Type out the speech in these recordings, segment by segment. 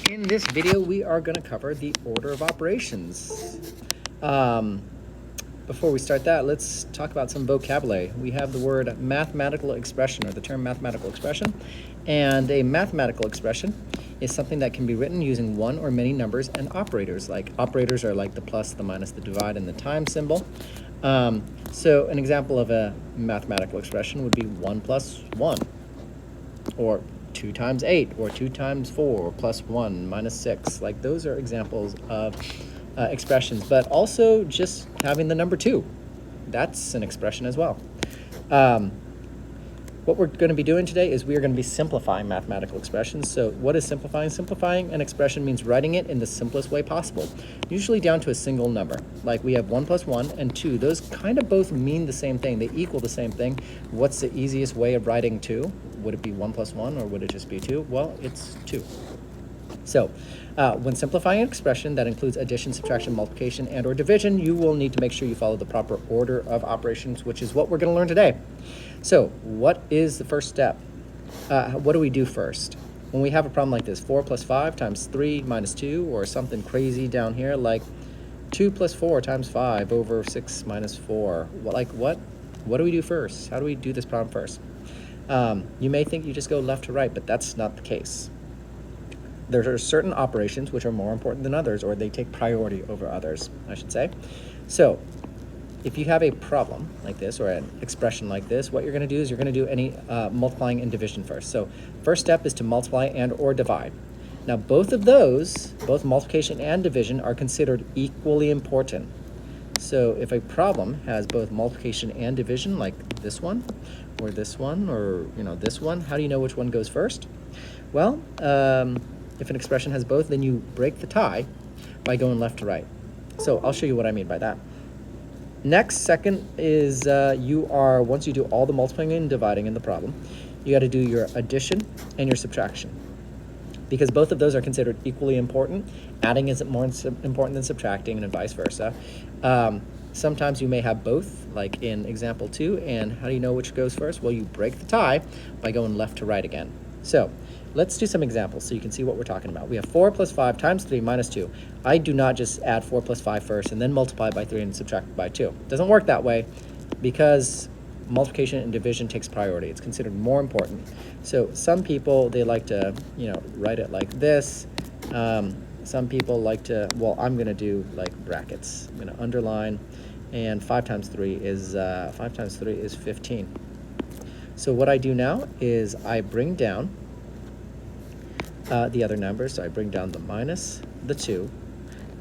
In this video, we are going to cover the order of operations. Before we start that, let's talk about some vocabulary. We have the word mathematical expression, or the term mathematical expression. And a mathematical expression is something that can be written using one or many numbers and operators. Like operators are like the plus, the minus, the divide, and the time symbol. So an example of a mathematical expression would be 1 plus 1, or 2 times 8, or 2 times 4, or plus 1 minus 6. Like those are examples of expressions, but also just having the number 2. That's an expression as well. What we're going to be doing today is we are going to be simplifying mathematical expressions. So what is simplifying? Simplifying an expression means writing it in the simplest way possible, usually down to a single number. Like we have 1 plus 1 and 2. Those kind of both mean the same thing. They equal the same thing. What's the easiest way of writing 2? Would it be 1 plus 1, or would it just be 2? Well, it's 2. So when simplifying an expression that includes addition, subtraction, multiplication, and or division, you will need to make sure you follow the proper order of operations, which is what we're going to learn today. So what is the first step? What do we do first? When we have a problem like this, 4 plus 5 times 3 minus 2, or something crazy down here like 2 plus 4 times 5 over 6 minus 4. What do we do first? How do we do this problem first? You may think you just go left to right, but that's not the case. There are certain operations which are more important than others, or they take priority over others, I should say. So if you have a problem like this, or an expression like this, what you're going to do is you're going to do any multiplying and division first. So first step is to multiply and or divide. Now both of those, both multiplication and division, are considered equally important. So if a problem has both multiplication and division, like this one, or this one, or this one, how do you know which one goes first? Well, if an expression has both, then you break the tie by going left to right. So I'll show you what I mean by that. Next, second is once you do all the multiplying and dividing in the problem, you got to do your addition and your subtraction. Because both of those are considered equally important. Adding isn't more important than subtracting, and vice versa. Sometimes you may have both, like in example 2, and how do you know which goes first? Well, you break the tie by going left to right again. So let's do some examples so you can see what we're talking about. We have 4 plus 5 times 3 minus 2. I do not just add 4 plus 5 first and then multiply by 3 and subtract by 2. It doesn't work that way because multiplication and division takes priority. It's considered more important. So some people, they like to, write it like this. Some people like to, well, I'm going to do like brackets. I'm going to underline, and 5 times 3 is 15. So what I do now is I bring down the other numbers. So I bring down the minus, the 2,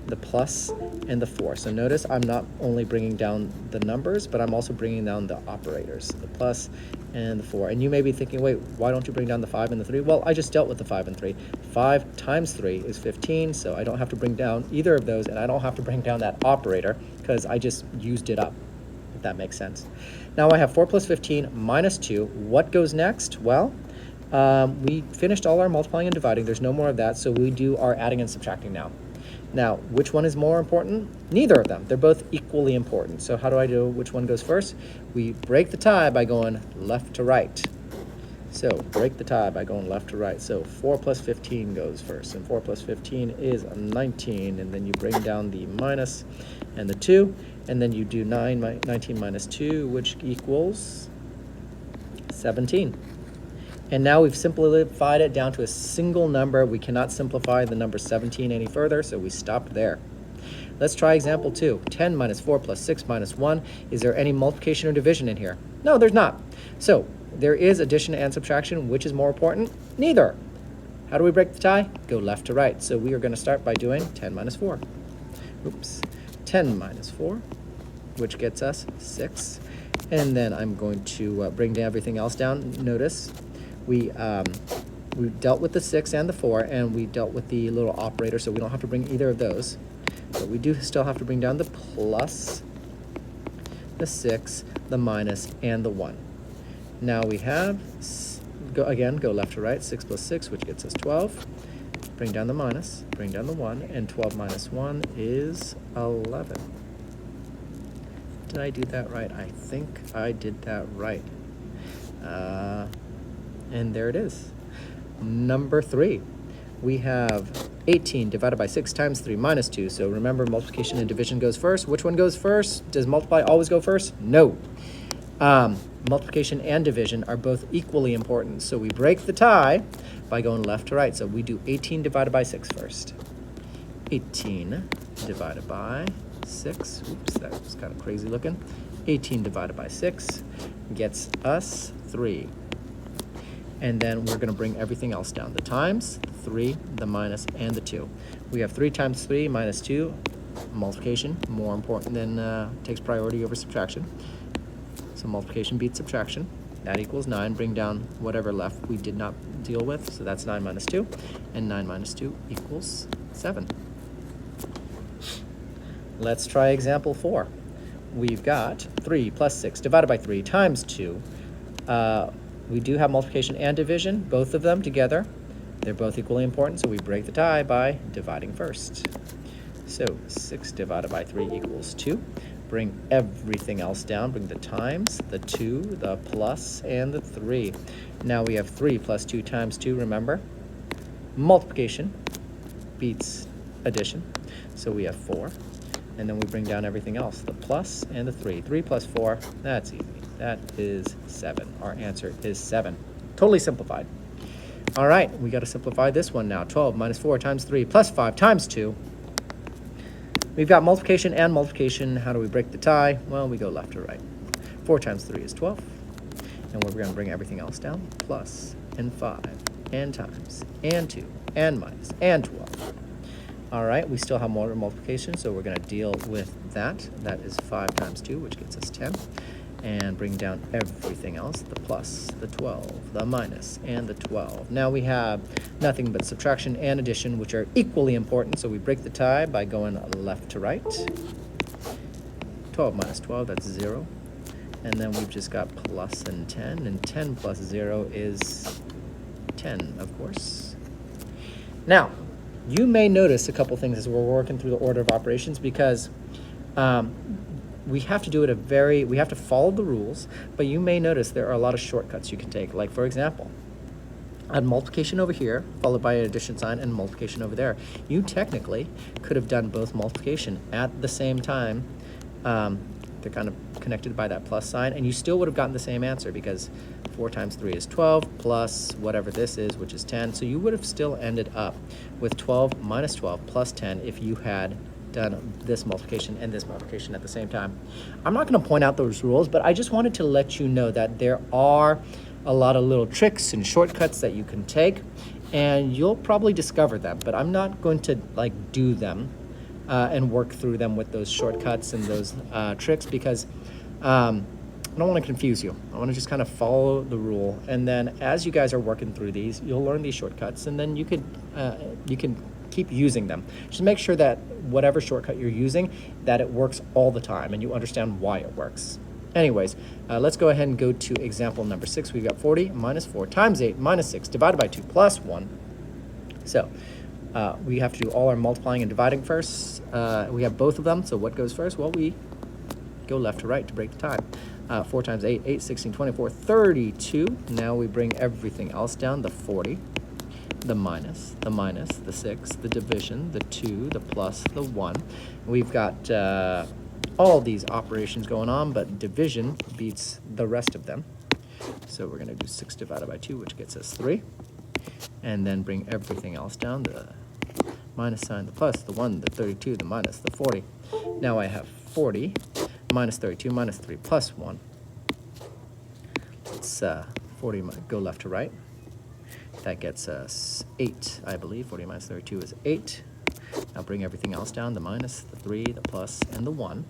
the plus, and the 4. So notice I'm not only bringing down the numbers, but I'm also bringing down the operators, the plus and the 4. And you may be thinking, wait, why don't you bring down the 5 and the 3? Well, I just dealt with the 5 and 3. 5 times 3 is 15, so I don't have to bring down either of those, and I don't have to bring down that operator because I just used it up, if that makes sense. Now I have 4 plus 15 minus 2. What goes next? Well, we finished all our multiplying and dividing. There's no more of that, so we do our adding and subtracting now. Now, which one is more important? Neither of them. They're both equally important. So how do I do which one goes first? We break the tie by going left to right. So break the tie by going left to right. So 4 plus 15 goes first, and 4 plus 15 is 19, and then you bring down the minus and the 2, and then you do 19 minus 2, which equals 17. And now we've simplified it down to a single number. We cannot simplify the number 17 any further, so we stop there. Let's try example 2. 10 minus 4 plus 6 minus 1. Is there any multiplication or division in here? No, there's not. So there is addition and subtraction. Which is more important? Neither. How do we break the tie? Go left to right. So we are going to start by doing 10 minus 4. 10 minus 4, which gets us 6. And then I'm going to bring down everything else down. Notice we dealt with the 6 and the 4, and we dealt with the little operator, so we don't have to bring either of those. But we do still have to bring down the plus, the 6, the minus, and the 1. Now we have, go left to right, 6 plus 6, which gets us 12. Bring down the minus, bring down the 1, and 12 minus 1 is 11. Did I do that right? I think I did that right. And there it is. Number 3. We have 18 divided by 6 times 3 minus 2. So remember, multiplication and division goes first. Which one goes first? Does multiply always go first? No. Multiplication and division are both equally important. So we break the tie by going left to right. So we do 18 divided by 6 first. 18 divided by 6. Oops, that was kind of crazy looking. 18 divided by 6 gets us 3. And then we're going to bring everything else down. The times, 3, the minus, and the 2. We have 3 times 3 minus 2. Multiplication, more important than, takes priority over subtraction. So multiplication beats subtraction. That equals 9. Bring down whatever left we did not deal with. So that's 9 minus 2. And 9 minus 2 equals 7. Let's try example 4. We've got 3 plus 6 divided by 3 times 2. We do have multiplication and division, both of them together. They're both equally important, so we break the tie by dividing first. So 6 divided by 3 equals 2. Bring everything else down. Bring the times, the 2, the plus, and the 3. Now we have 3 plus 2 times 2, remember? Multiplication beats addition, so we have 4. And then we bring down everything else, the plus and the 3. 3 plus 4, that's easy. That is 7. Our answer is 7. Totally simplified. All right, we got to simplify this one now. 12 minus 4 times 3 plus 5 times 2. We've got multiplication and multiplication. How do we break the tie? Well, we go left to right. 4 times 3 is 12. And we're going to bring everything else down. Plus, and 5, and times, and 2, and minus, and 12. All right, we still have more multiplication, so we're going to deal with that. That is 5 times 2, which gets us 10. And bring down everything else, the plus, the 12, the minus, and the 12. Now we have nothing but subtraction and addition, which are equally important, so we break the tie by going left to right. 12 minus 12, that's 0. And then we've just got plus and 10, and 10 plus 0 is 10, of course. Now, you may notice a couple things as we're working through the order of operations, because we have to do it we have to follow the rules, but you may notice there are a lot of shortcuts you can take. Like, for example, add multiplication over here, followed by an addition sign, and multiplication over there. You technically could have done both multiplication at the same time. They're kind of connected by that plus sign, and you still would have gotten the same answer, because 4 times 3 is 12, plus whatever this is, which is 10. So you would have still ended up with 12 minus 12 plus 10 if you had done this multiplication and this multiplication at the same time. I'm not going to point out those rules, but I just wanted to let you know that there are a lot of little tricks and shortcuts that you can take, and you'll probably discover them, but I'm not going to do them and work through them with those shortcuts and those tricks, because I don't want to confuse you. I want to just kind of follow the rule, and then as you guys are working through these, you'll learn these shortcuts, and then you can keep using them. Just make sure that whatever shortcut you're using, that it works all the time and you understand why it works. Anyways, let's go ahead and go to example number 6. We've got 40 minus 4 times 8 minus 6 divided by 2 plus 1. So we have to do all our multiplying and dividing first. We have both of them, so what goes first? Well, we go left to right to break the tie. 4 times 8, 8, 16, 24, 32. Now we bring everything else down, the 40. The minus, the 6, the division, the 2, the plus, the 1. We've got all these operations going on, but division beats the rest of them. So we're going to do 6 divided by 2, which gets us 3. And then bring everything else down, the minus sign, the plus, the 1, the 32, the minus, the 40. Now I have 40 minus 32 minus 3 plus 1. Let's 40 go left to right. That gets us 8, I believe. 40 minus 32 is 8. Now bring everything else down, the minus, the 3, the plus, and the 1.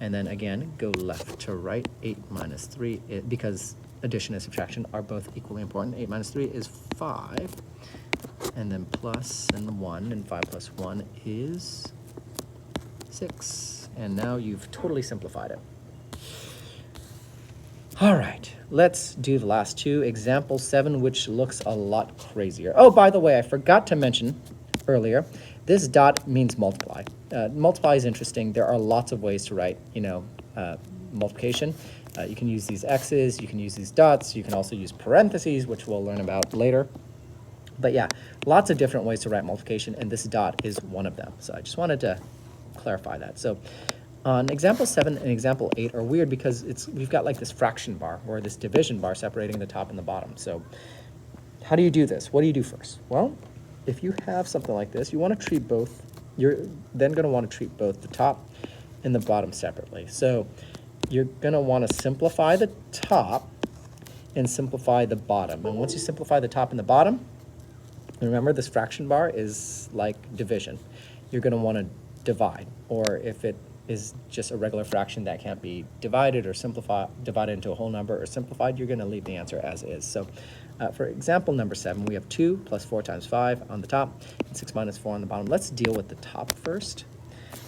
And then again, go left to right. 8 minus 3, because addition and subtraction are both equally important. 8 minus 3 is 5. And then plus and 1, and 5 plus 1 is 6. And now you've totally simplified it. All right, let's do the last two. Example 7, which looks a lot crazier. Oh, by the way, I forgot to mention earlier, this dot means multiply. Multiply is interesting. There are lots of ways to write, multiplication. You can use these X's, you can use these dots, you can also use parentheses, which we'll learn about later. But yeah, lots of different ways to write multiplication, and this dot is one of them. So I just wanted to clarify that. So on example 7 and example 8 are weird because we've got like this fraction bar or this division bar separating the top and the bottom. So how do you do this? What do you do first? Well, if you have something like this, you want to treat both, you're then going to want to treat both the top and the bottom separately. So you're going to want to simplify the top and simplify the bottom. And once you simplify the top and the bottom, remember this fraction bar is like division. You're going to want to divide, or if it is just a regular fraction that can't be divided or divided into a whole number or simplified, you're going to leave the answer as is. So for example number 7, we have 2 plus 4 times 5 on the top and 6 minus 4 on the bottom. Let's deal with the top first.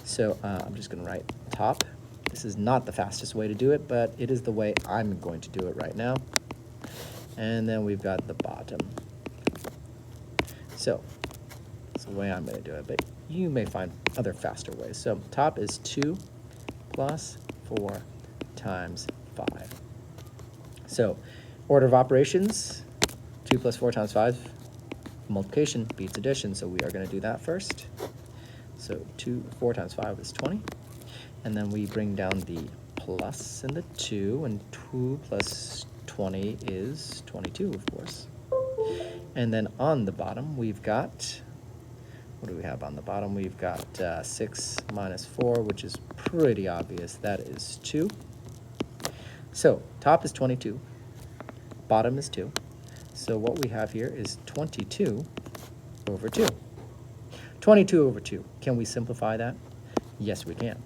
So I'm just going to write top. This is not the fastest way to do it, but it is the way I'm going to do it right now. And then we've got the bottom. So that's the way I'm going to do it, but you may find other faster ways. So top is 2 plus 4 times 5. So order of operations, 2 plus 4 times 5, multiplication beats addition, so we are going to do that first. So 4 times 5 is 20. And then we bring down the plus and the 2, and 2 plus 20 is 22, of course. And then on the bottom, we've got, what do we have on the bottom? We've got 6 minus 4, which is pretty obvious. That is 2. So top is 22, bottom is 2. So what we have here is 22 over 2. 22 over 2. Can we simplify that? Yes, we can.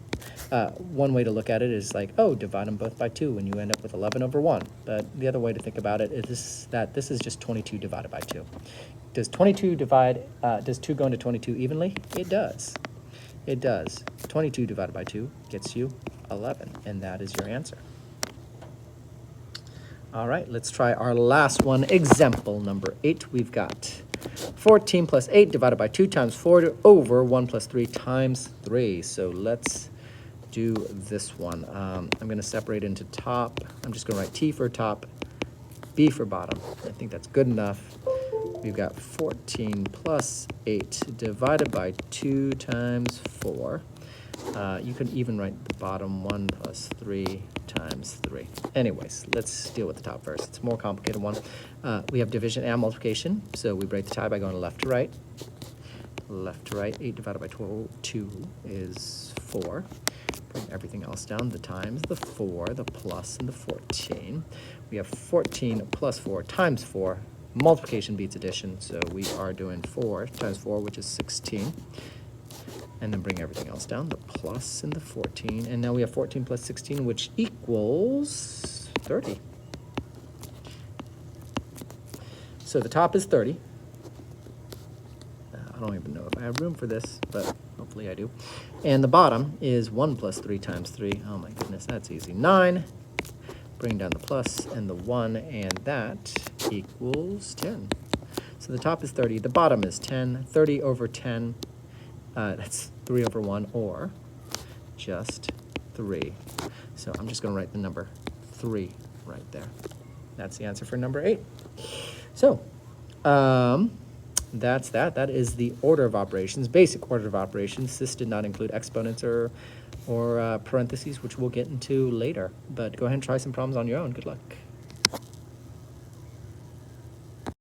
One way to look at it is like, oh, divide them both by 2 and you end up with 11 over 1. But the other way to think about it is that this is just 22 divided by 2. Does 22 does 2 go into 22 evenly? It does. It does. 22 divided by 2 gets you 11, and that is your answer. All right, let's try our last one. Example number 8. We've got 14 plus 8 divided by 2 times 4 over 1 plus 3 times 3. So let's do this one. I'm going to separate into top. I'm just going to write T for top, B for bottom. I think that's good enough. We've got 14 plus 8 divided by 2 times 4. You can even write the bottom 1 plus 3 times 3. Anyways, let's deal with the top first. It's a more complicated one. We have division and multiplication, so we break the tie by going left to right. Left to right, 8 divided by 2 is 4. Bring everything else down, the times, the 4, the plus, and the 14. We have 14 plus 4 times 4. Multiplication beats addition, so we are doing 4 times 4, which is 16. And then bring everything else down, the plus and the 14. And now we have 14 plus 16, which equals 30. So the top is 30. I don't even know if I have room for this, but hopefully I do. And the bottom is 1 plus 3 times 3. Oh my goodness, that's easy. 9. Bring down the plus and the 1, and that equals 10. So the top is 30. The bottom is 10. 30 over 10. That's 3 over 1, or just 3. So I'm just going to write the number 3 right there. That's the answer for number 8. So that's that. That is the order of operations, basic order of operations. This did not include exponents or parentheses, which we'll get into later. But go ahead and try some problems on your own. Good luck.